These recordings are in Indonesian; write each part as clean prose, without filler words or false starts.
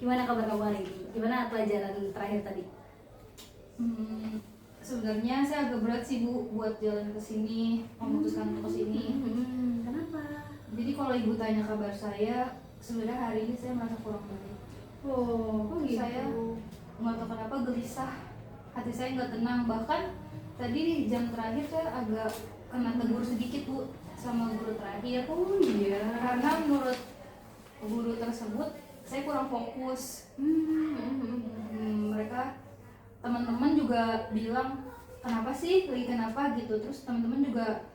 Gimana kabar kamu hari ini? Gimana pelajaran terakhir tadi? Sebenarnya saya agak berat sih Bu buat jalan ke sini, memutuskan untuk ke sini. Kenapa? Jadi kalau Ibu tanya kabar saya, sebenarnya hari ini saya merasa kurang baik. Oh gitu. Saya nggak tahu kenapa gelisah, hati saya nggak tenang. Bahkan tadi di jam terakhir saya agak kena tegur sedikit Bu sama guru terakhir. Oh iya. Karena menurut guru tersebut saya kurang fokus. Mereka teman-teman juga bilang kenapa sih, lagi kenapa gitu. Terus teman-teman juga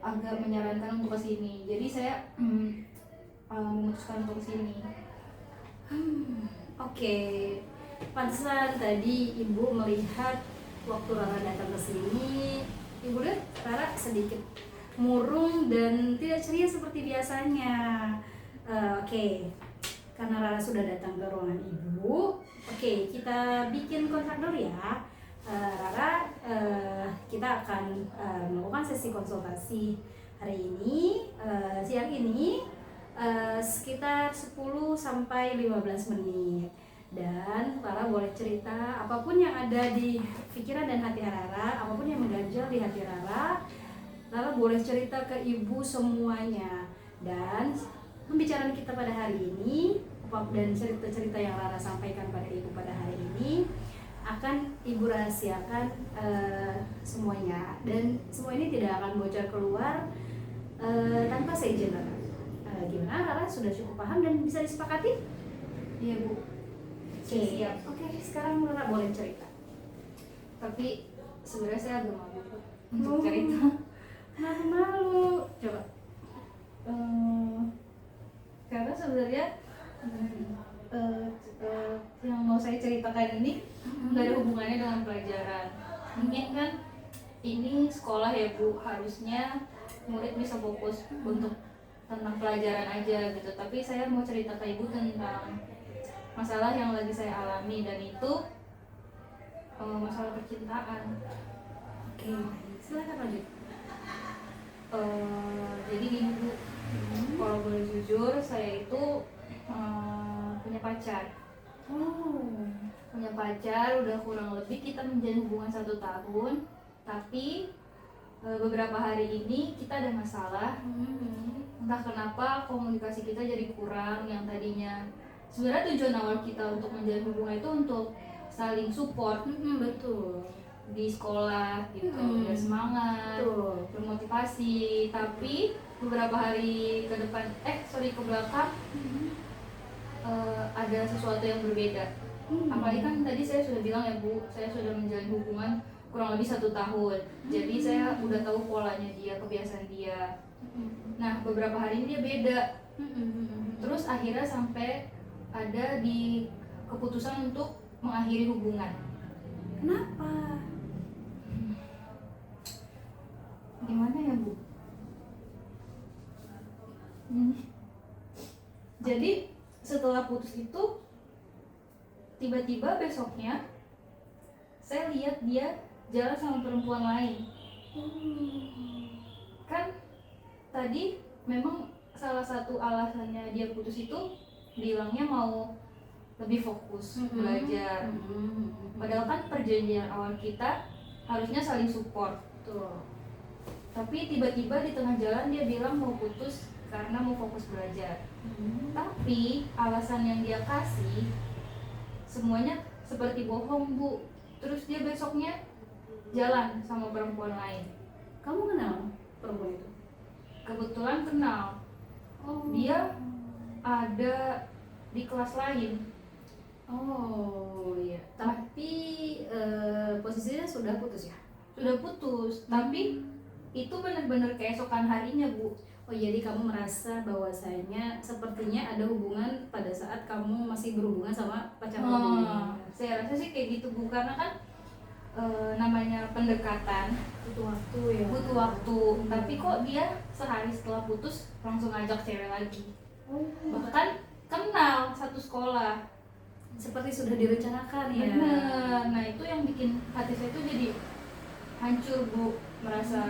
agak menyarankan untuk kesini. Jadi saya memutuskan untuk kesini. Oke. Pantesan tadi ibu melihat waktu Rara datang ke sini, ibu lihat Rara sedikit murung dan tidak ceria seperti biasanya. Oke. Karena Rara sudah datang ke ruangan ibu, oke, kita bikin kontrak dulu ya. Rara, kita akan melakukan sesi konsultasi hari ini, siang ini, sekitar 10 sampai 15 menit. Dan Rara boleh cerita apapun yang ada di pikiran dan hati Rara, apapun yang mengganjal di hati Rara boleh cerita ke ibu semuanya. Dan pembicaraan kita pada hari ini dan cerita-cerita yang Rara sampaikan pada ibu pada hari ini akan ibu rahasiakan semuanya, dan semua ini tidak akan bocor keluar tanpa seizin Rara. Gimana, Rara sudah cukup paham dan bisa disepakati? Iya Bu. Oke, siap. Oke, sekarang Rara boleh cerita. Tapi sebenarnya saya agak malu untuk cerita. Malu. Coba. Karena sebenarnya yang mau saya ceritakan ini nggak ada hubungannya dengan pelajaran. Mungkin kan ini sekolah ya Bu, harusnya murid bisa fokus untuk tentang pelajaran aja gitu. Tapi saya mau cerita ke Ibu tentang masalah yang lagi saya alami, dan itu masalah percintaan. Oke, silakan lanjut. Jadi gini Bu, kalau boleh jujur saya itu punya pacar. Punya pacar udah kurang lebih kita menjalin hubungan 1 tahun, tapi beberapa hari ini kita ada masalah. Entah kenapa komunikasi kita jadi kurang. Yang tadinya sebenarnya tujuan awal kita untuk menjalin hubungan itu untuk saling support. Betul. Di sekolah gitu, biar semangat, bermotivasi. Tapi beberapa hari ke belakang ada sesuatu yang berbeda. Apalagi kan tadi saya sudah bilang ya Bu, saya sudah menjalin hubungan kurang lebih 1 tahun. Jadi saya udah tahu polanya dia, kebiasaan dia. Nah beberapa hari ini dia beda. Terus akhirnya sampai ada di keputusan untuk mengakhiri hubungan. Kenapa? Gimana ya Bu? Jadi setelah putus itu tiba-tiba besoknya saya lihat dia jalan sama perempuan lain. Kan tadi memang salah satu alasannya dia putus itu bilangnya mau lebih fokus belajar. Padahal kan perjanjian awal kita harusnya saling support. Tapi tiba-tiba di tengah jalan dia bilang mau putus karena mau fokus belajar. Tapi alasan yang dia kasih semuanya seperti bohong Bu. Terus dia besoknya jalan sama perempuan lain. Kamu kenal perempuan itu? Kebetulan kenal. Dia ada di kelas lain. Oh iya. Tapi posisinya sudah putus ya? Sudah putus, tapi itu benar-benar keesokan harinya Bu. Oh jadi kamu merasa bahwasanya sepertinya ada hubungan pada saat kamu masih berhubungan sama pacar kamu. Saya rasa sih kayak gitu Bu, karena kan namanya pendekatan butuh waktu ya. Butuh waktu. Tapi kok dia sehari setelah putus langsung ngajak cewek lagi. Bahkan kenal satu sekolah. Seperti sudah direncanakan ya. Bener. Nah itu yang bikin hati saya tuh jadi hancur Bu, merasa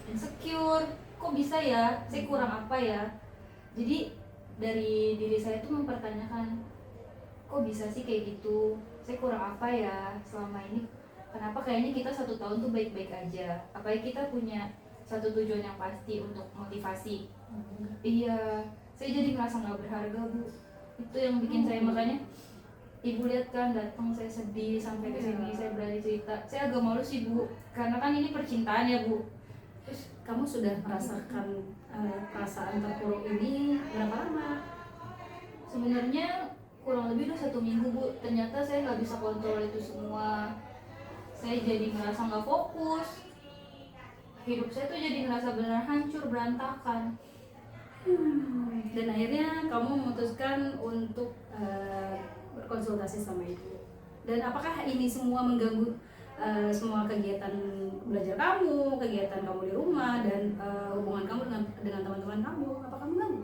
insecure. Kok bisa ya? Saya kurang apa ya? Jadi dari diri saya tuh mempertanyakan, kok bisa sih kayak gitu, saya kurang apa ya selama ini, kenapa kayaknya kita 1 tahun tuh baik-baik aja, apalagi kita punya satu tujuan yang pasti untuk motivasi. Iya, saya jadi ngerasa nggak berharga bu, itu yang bikin saya, makanya ibu lihat kan datang saya sedih sampai ke sini, saya berani cerita, saya agak malu sih bu, karena kan ini percintaan ya bu. Terus kamu sudah merasakan perasaan terpuruk ini berapa lama? Sebenarnya kurang lebih udah 1 minggu bu, ternyata saya nggak bisa kontrol itu semua, saya jadi ngerasa nggak fokus, hidup saya tuh jadi ngerasa benar hancur berantakan. Dan akhirnya kamu memutuskan untuk berkonsultasi sama ibu. Dan apakah ini semua mengganggu semua kegiatan belajar kamu, kegiatan kamu di rumah, dan hubungan kamu dengan teman-teman kamu? Apakah mengganggu?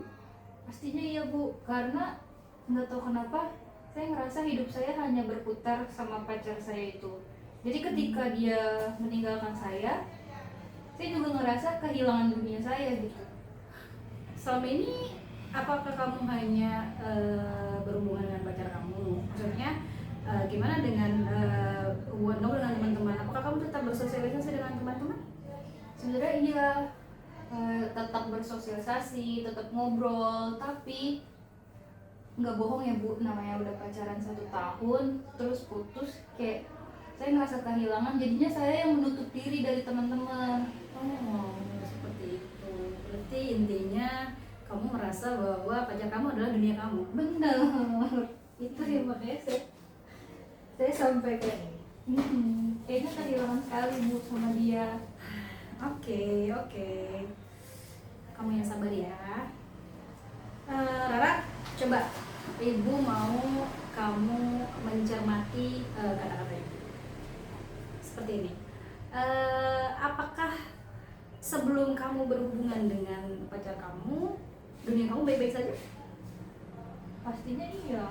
Pastinya iya bu, karena nggak tahu kenapa saya ngerasa hidup saya hanya berputar sama pacar saya itu. Jadi ketika dia meninggalkan saya juga ngerasa kehilangan dunia saya gitu. Selama ini apakah kamu hanya berhubungan dengan pacar kamu? Maksudnya gimana dengan hubungan kamu dengan teman-teman? Apakah kamu tetap bersosialisasi dengan teman-teman? Sebenarnya iya, tetap bersosialisasi, tetap ngobrol, tapi nggak bohong ya bu, namanya udah pacaran 1 tahun terus putus, kayak saya ngerasa kehilangan, jadinya saya yang menutup diri dari teman-teman. Oh, seperti itu. Berarti intinya kamu merasa bahwa pacar kamu adalah dunia kamu. Bener, itu ya makanya saya sampai kayak kayaknya kehilangan sekali bu sama dia. Oke. Kamu yang sabar ya. Rara, coba ibu mau kamu mencermati kata-kata ibu. Seperti ini. Apakah sebelum kamu berhubungan dengan pacar kamu, dunia kamu baik-baik saja? Pastinya iya.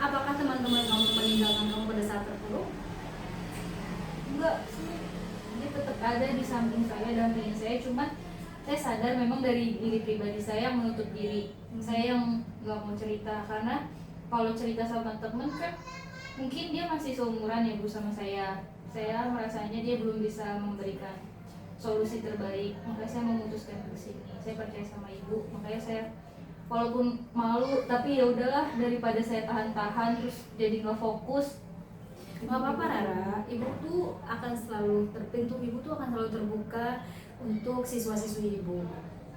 Apakah teman-teman kamu meninggalkan kamu pada saat terpuruk? Enggak sih, dia tetap ada di samping saya, dampingin saya, cuma saya sadar memang dari diri pribadi saya yang menutup diri, saya yang nggak mau cerita, karena kalau cerita sama temen kan mungkin dia masih seumuran ya bu sama saya merasanya dia belum bisa memberikan solusi terbaik, makanya saya memutuskan ke sini, saya percaya sama ibu, makanya saya walaupun malu tapi ya udahlah, daripada saya tahan-tahan terus jadi nggak fokus. Gak apa-apa Rara, ibu tuh akan selalu pintu ibu tuh akan selalu terbuka untuk siswa-siswi ibu.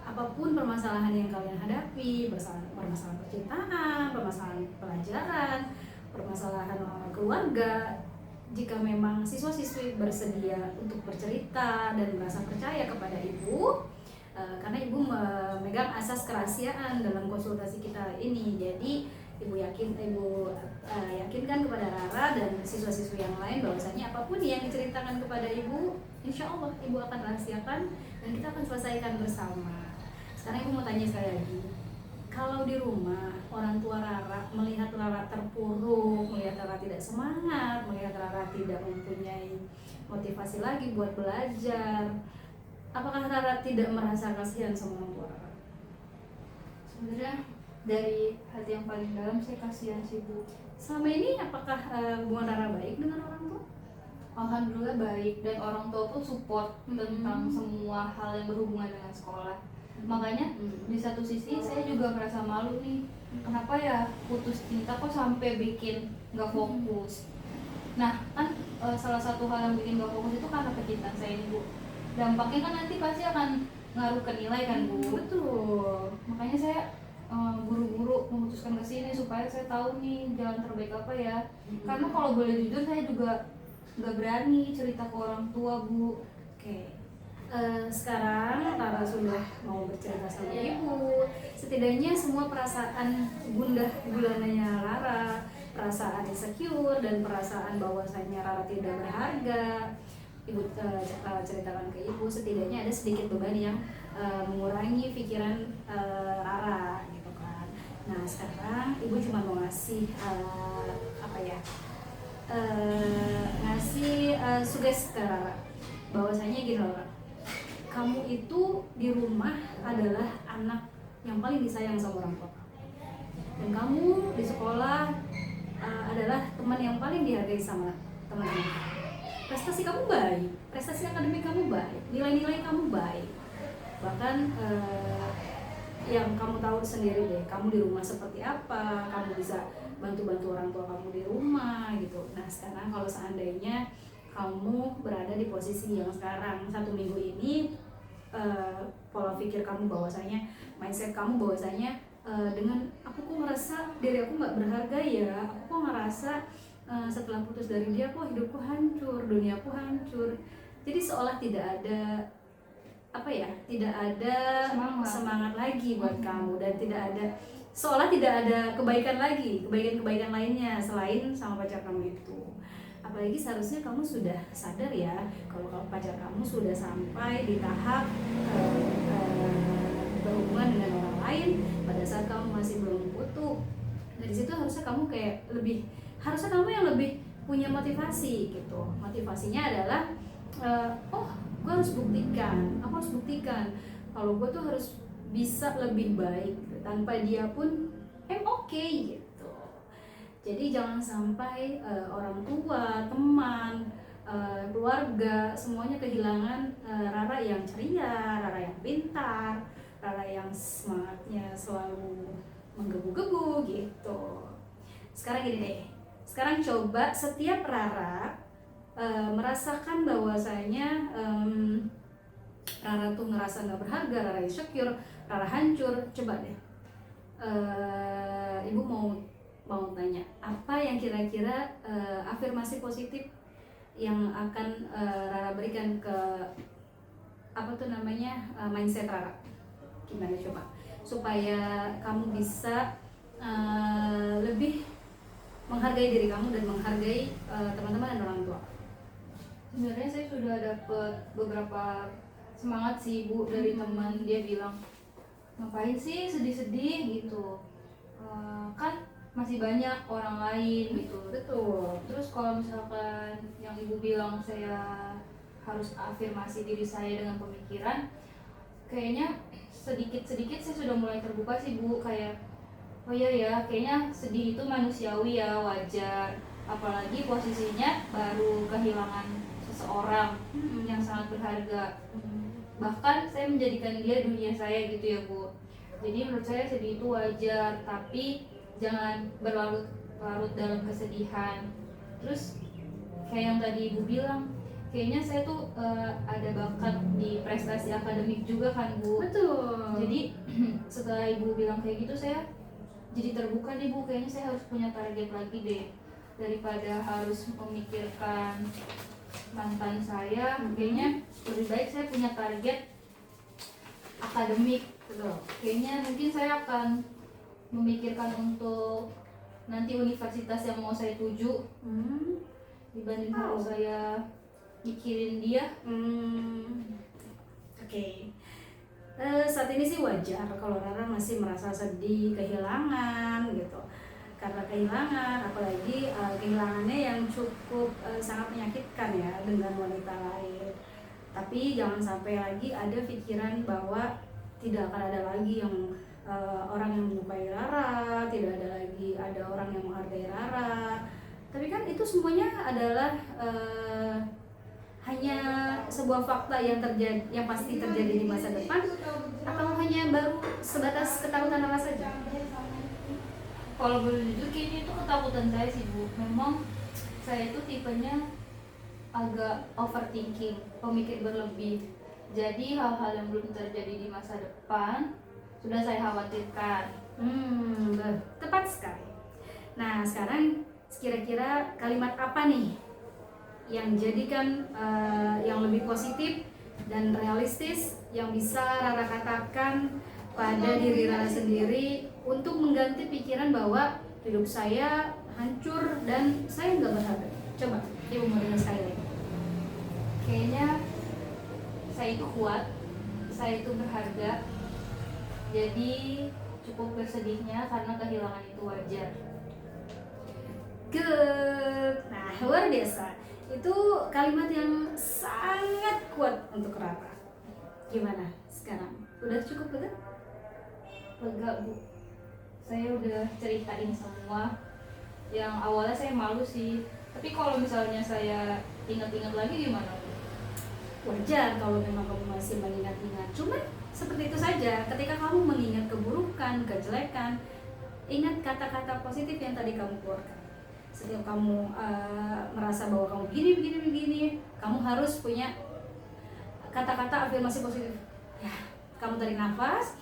Apapun permasalahan yang kalian hadapi, permasalahan percintaan, permasalahan pelajaran, permasalahan keluarga, jika memang siswa-siswi bersedia untuk bercerita dan merasa percaya kepada ibu, karena ibu memegang asas kerahasiaan dalam konsultasi kita ini, jadi ibu yakinkan kepada Rara dan siswa-siswi yang lain bahwasanya apapun yang diceritakan kepada ibu, insya Allah ibu akan rahasiakan dan kita akan selesaikan bersama. Sekarang ibu mau tanya sekali lagi, kalau di rumah orang tua Rara melihat Rara terpuruk, melihat Rara tidak semangat, melihat Rara tidak mempunyai motivasi lagi buat belajar, apakah Rara tidak merasa kasihan sama orang tua Rara? Sebenarnya dari hati yang paling dalam saya kasihan sih bu. Selama ini apakah hubungan Rara baik dengan orang tua? Alhamdulillah baik, dan orang tua pun support tentang semua hal yang berhubungan dengan sekolah. Makanya di satu sisi saya juga merasa malu nih, kenapa ya putus cinta kok sampai bikin nggak fokus. Nah kan salah satu hal yang bikin nggak fokus itu karena kecintaan saya ini bu, dampaknya kan nanti pasti akan ngaruh ke nilai kan bu. Betul. Makanya saya buru-buru memutuskan ke sini supaya saya tahu nih jalan terbaik apa ya. Karena kalau boleh jujur saya juga nggak berani cerita ke orang tua bu. Oke. Sekarang Rara sudah mau bercerita sama ibu. Setidaknya semua perasaan gundah gulananya Rara, perasaan insecure dan perasaan bahwasanya Rara tidak berharga, ibu ceritakan ke ibu. Setidaknya ada sedikit beban yang mengurangi pikiran Rara gitu kan. Nah sekarang ibu cuma mau ngasih ngasih sugesti ke Rara bahwasanya gini loh, kamu itu di rumah adalah anak yang paling disayang sama orang tua, dan kamu di sekolah adalah teman yang paling dihargai sama teman-teman. Prestasi kamu baik, prestasi akademik kamu baik, nilai-nilai kamu baik. Bahkan yang kamu tahu sendiri deh, kamu di rumah seperti apa, kamu bisa bantu-bantu orang tua kamu di rumah gitu. Nah sekarang kalau seandainya kamu berada di posisi yang sekarang, 1 minggu ini pola pikir kamu bahwasanya, mindset kamu bahwasanya dengan aku kok ngerasa diri aku nggak berharga ya, aku kok ngerasa setelah putus dari dia kok hidupku hancur, duniaku hancur. Jadi seolah tidak ada tidak ada semangat lagi buat kamu, dan seolah tidak ada kebaikan lagi, kebaikan lainnya selain sama pacar kamu itu. Apalagi seharusnya kamu sudah sadar ya, kalau pacar kamu sudah sampai di tahap berhubungan dengan orang lain pada saat kamu masih belum butuh. Dari situ harusnya kamu harusnya kamu yang lebih punya motivasi gitu. Motivasinya adalah gue harus buktikan, aku harus buktikan kalau gue tuh harus bisa lebih baik gitu. Tanpa dia pun okay gitu. Jadi jangan sampai orang tua, teman, keluarga semuanya kehilangan Rara yang ceria, Rara yang pintar, Rara yang semangatnya selalu menggebu-gebu gitu. Sekarang gini deh, sekarang coba setiap Rara merasakan bahwasanya Rara tuh ngerasa nggak berharga, Rara insecure, Rara hancur. Coba deh, ibu mau tanya, apa yang kira-kira afirmasi positif yang akan Rara berikan ke mindset Rara? Gimana coba supaya kamu bisa lebih menghargai diri kamu dan menghargai teman-teman dan orang tua? Sebenarnya saya sudah dapat beberapa semangat sih Bu dari teman. Dia bilang, ngapain sih sedih-sedih gitu, kan masih banyak orang lain gitu. Betul. Terus kalau misalkan yang Ibu bilang saya harus afirmasi diri saya dengan pemikiran, kayaknya sedikit-sedikit saya sudah mulai terbuka sih Bu. Kayak oh iya ya, kayaknya sedih itu manusiawi ya, wajar. Apalagi posisinya baru kehilangan seseorang yang sangat berharga. Bahkan saya menjadikan dia dunia saya gitu ya Bu. Jadi menurut saya sedih itu wajar, tapi jangan berlarut-larut dalam kesedihan. Terus kayak yang tadi Ibu bilang, kayaknya saya tuh ada bakat di prestasi akademik juga kan Bu. Betul. Jadi setelah Ibu bilang kayak gitu, saya jadi terbuka nih Bu. Kayaknya saya harus punya target lagi deh, daripada harus memikirkan mantan saya. Kayaknya lebih baik saya punya target akademik. Betul. Kayaknya mungkin saya akan memikirkan untuk nanti universitas yang mau saya tuju dibanding harus saya mikirin dia. Oke. Saat ini sih wajar kalau Rara masih merasa sedih, kehilangan gitu. Karena kehilangan, apalagi kehilangannya yang cukup sangat menyakitkan ya dengan wanita lain. Tapi jangan sampai lagi ada pikiran bahwa tidak akan ada lagi yang orang yang menyukai Rara, tidak ada lagi orang yang menghargai Rara. Tapi kan itu semuanya adalah hanya sebuah fakta yang pasti terjadi di masa depan, atau hanya baru sebatas ketakutan Rara saja? Kalau boleh jujur, kayaknya itu ketakutan saya sih Bu. Memang saya itu tipenya agak overthinking, pemikir berlebih. Jadi hal-hal yang belum terjadi di masa depan sudah saya khawatirkan. Tepat sekali. Nah sekarang kira-kira kalimat apa nih yang jadikan yang lebih positif dan realistis yang bisa Rara katakan pada diri Rara sendiri untuk mengganti pikiran bahwa hidup saya hancur dan saya nggak berharga? Coba Ibu mau dengar sekali lagi. Kayaknya saya itu kuat, saya itu berharga. Jadi cukup bersedihnya karena kehilangan itu wajar. Good. Nah luar biasa. Itu kalimat yang sangat kuat untuk Rara. Gimana sekarang? Udah cukup lega? Lega Bu. Saya udah ceritain semua yang awalnya saya malu sih. Tapi kalau misalnya saya ingat-ingat lagi gimana Bu? Wajar kalau memang kamu masih mengingat-ingat. Cuman seperti itu saja. Ketika kamu mengingat keburukan, kejelekan, ingat kata-kata positif yang tadi kamu keluarkan. Setiap kamu merasa bahwa kamu begini, kamu harus punya kata-kata afirmasi positif. Ya, kamu tarik nafas,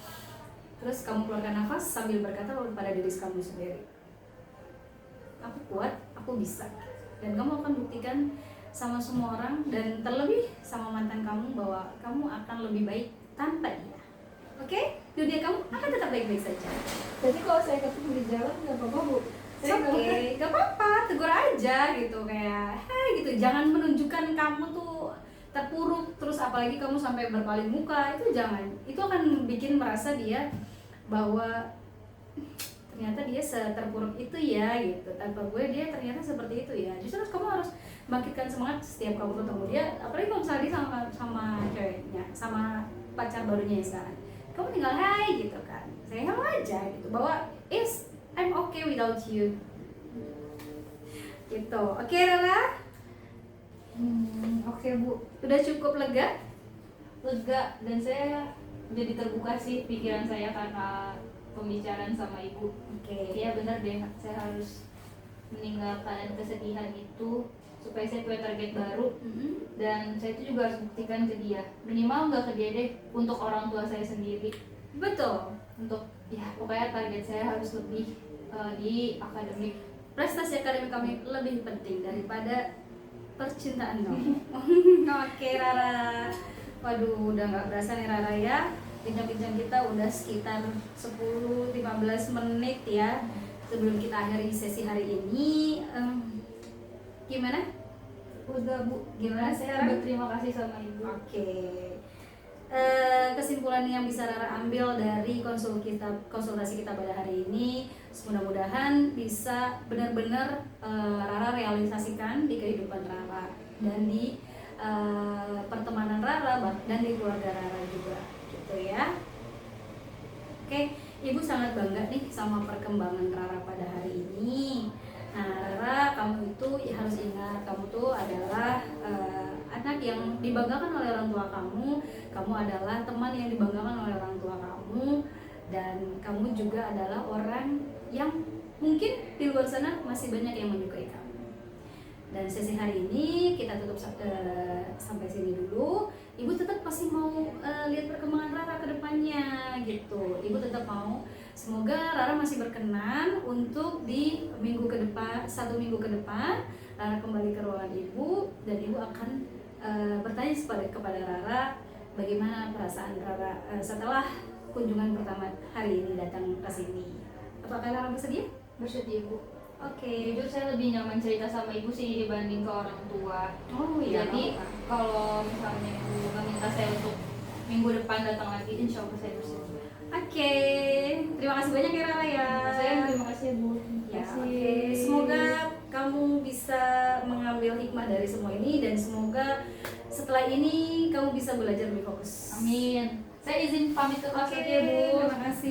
terus kamu keluarkan nafas sambil berkata pada diri kamu sendiri, aku kuat, aku bisa. Dan kamu akan buktikan sama semua orang, dan terlebih sama mantan kamu, bahwa kamu akan lebih baik tanpa dia. Oke? Dunia kamu akan tetap baik-baik saja. Jadi kalau saya ketemu di jalan nggak apa-apa Bu? Oke, gak apa-apa, tegur aja gitu, kayak hai gitu. Jangan menunjukkan kamu tuh terpuruk, terus apalagi kamu sampai berpaling muka, itu jangan. Itu akan bikin merasa dia bahwa ternyata dia seterpuruk itu ya gitu, tanpa gue dia ternyata seperti itu ya. Justru kamu harus bangkitkan semangat setiap kamu ketemu dia, apalagi kalau misalnya dia sama ceweknya, sama pacar barunya yang sekarang. Kamu tinggal hai gitu kan, saya kamu aja gitu, bahwa I'm okay without you gitu. Oke Rara? Oke Bu, Udah cukup lega? lega, dan saya jadi terbuka sih pikiran saya karena pembicaraan sama Ibu. Oke. Iya benar deh, saya harus meninggalkan kesedihan itu supaya saya punya target baru. Dan saya itu juga harus buktikan ke dia, minimal nggak ke dia deh, untuk orang tua saya sendiri. Betul. Untuk ya pokoknya target saya harus lebih di akademik. Prestasi akademik kami lebih penting daripada percintaan kamu. Oke Rara. Waduh, udah nggak berasa nih Rara ya. Bincang-bincang kita udah sekitar 10-15 menit ya sebelum kita akhiri sesi hari ini. Gimana? Udah Bu, Gimana saya sekarang? berterima kasih sama Ibu. Oke. Kesimpulan yang bisa Rara ambil dari konsultasi kita pada hari ini, mudah-mudahan bisa benar-benar Rara realisasikan di kehidupan Rara dan di pertemanan Rara dan di keluarga Rara juga gitu ya. Oke, Ibu sangat bangga nih sama perkembangan Rara pada hari ini. Nah Rara, kamu itu ya harus ingat, kamu tuh adalah anak yang dibanggakan oleh orang tua kamu. Kamu adalah teman yang dibanggakan oleh orang tua kamu, dan kamu juga adalah orang yang mungkin di luar sana masih banyak yang menyukai kamu. Dan sesi hari ini kita tutup sampai sini dulu. Ibu tetap pasti mau lihat perkembangan Rara ke depannya gitu. Ibu tetap mau, semoga Rara masih berkenan untuk di minggu ke depan, 1 minggu ke depan Rara kembali ke ruangan Ibu, dan Ibu akan bertanya kepada Rara bagaimana perasaan Rara setelah kunjungan pertama hari ini datang ke sini. Apakah Rara bersedia? Bersedia Bu. Oke. Jujur saya lebih nyaman cerita sama Ibu sih dibanding ke orang tua. Oh iya. Jadi kalau misalnya Ibu meminta saya untuk minggu depan datang lagi, insya Allah saya bersedia. Oke, terima kasih banyak ya Rara ya. Saya terima kasih Bu. Ya, oke. Semoga kamu bisa mengambil hikmah dari semua ini, dan semoga setelah ini kamu bisa belajar lebih fokus. Amin. Saya izin pamit ke kelas Oke, dulu ya Bu. terima kasih